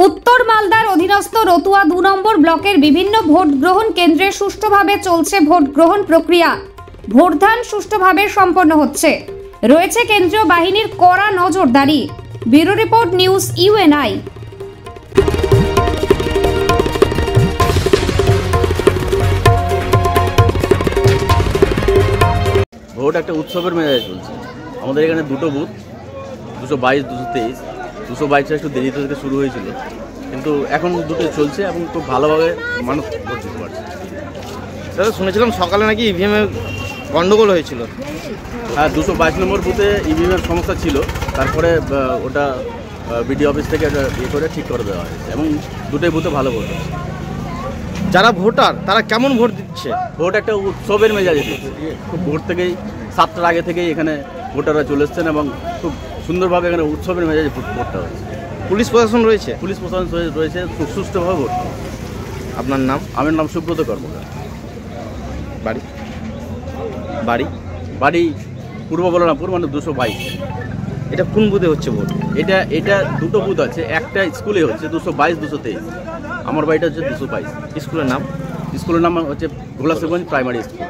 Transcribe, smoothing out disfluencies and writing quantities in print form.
উত্তর মালদার অধীনস্থ রতুয়া ২ নম্বর ব্লকের বিভিন্ন ভোট গ্রহণ কেন্দ্রে সুষ্ঠুভাবে চলছে ভোট গ্রহণ প্রক্রিয়া। ভোটদান সুষ্ঠুভাবে সম্পন্ন হচ্ছে। রয়েছে কেন্দ্রীয় বাহিনীর কড়া নজরদারি। Bureau report, news UNI. Vote একটা উৎসবের মেজাজে চলছে। আমাদের এখানে দুটো বুথ, 222, 223। 222 একটু দেরিতে থেকে শুরু হয়েছিল, কিন্তু এখন দুটো চলছে এবং খুব ভালোভাবে মানুষ ভোট দিতে পারছে। দাদা, শুনেছিলাম সকালে নাকি ইভিএমে গন্ডগোল হয়েছিল। হ্যাঁ, 222 নম্বর বুথে ইভিএমের সমস্যা ছিল, তারপরে ওটা বিডিও অফিস থেকে ইয়ে করে ঠিক করে দেওয়া হয়েছে এবং দুটোই বুথে ভালো ভোট হচ্ছে। যারা ভোটার তারা কেমন ভোট দিচ্ছে? ভোট একটা উৎসবের মেজাজে দিচ্ছে। খুব ভোর থেকেই 7টার আগে থেকেই এখানে ভোটাররা চলে এসছেন এবং খুব সুন্দরভাবে এখানে উৎসবের মেজাজে ভোটটা হচ্ছে। পুলিশ প্রশাসন রয়েছে? পুলিশ প্রশাসন রয়েছে, খুব সুষ্ঠুভাবে ভোট। আপনার নাম? আমার নাম সুব্রত কর্মকার। বাড়ি? বাড়ি বাড়ি পূর্ব বলরামপুর, মানে 222। এটা কোন বুথে হচ্ছে ভোট? এটা দুটো বুথ আছে, একটা স্কুলে হচ্ছে 222, 223। আমার বাড়িটা হচ্ছে 222। স্কুলের নাম? স্কুলের নাম হচ্ছে ভোলাসেগঞ্জ প্রাইমারি স্কুল।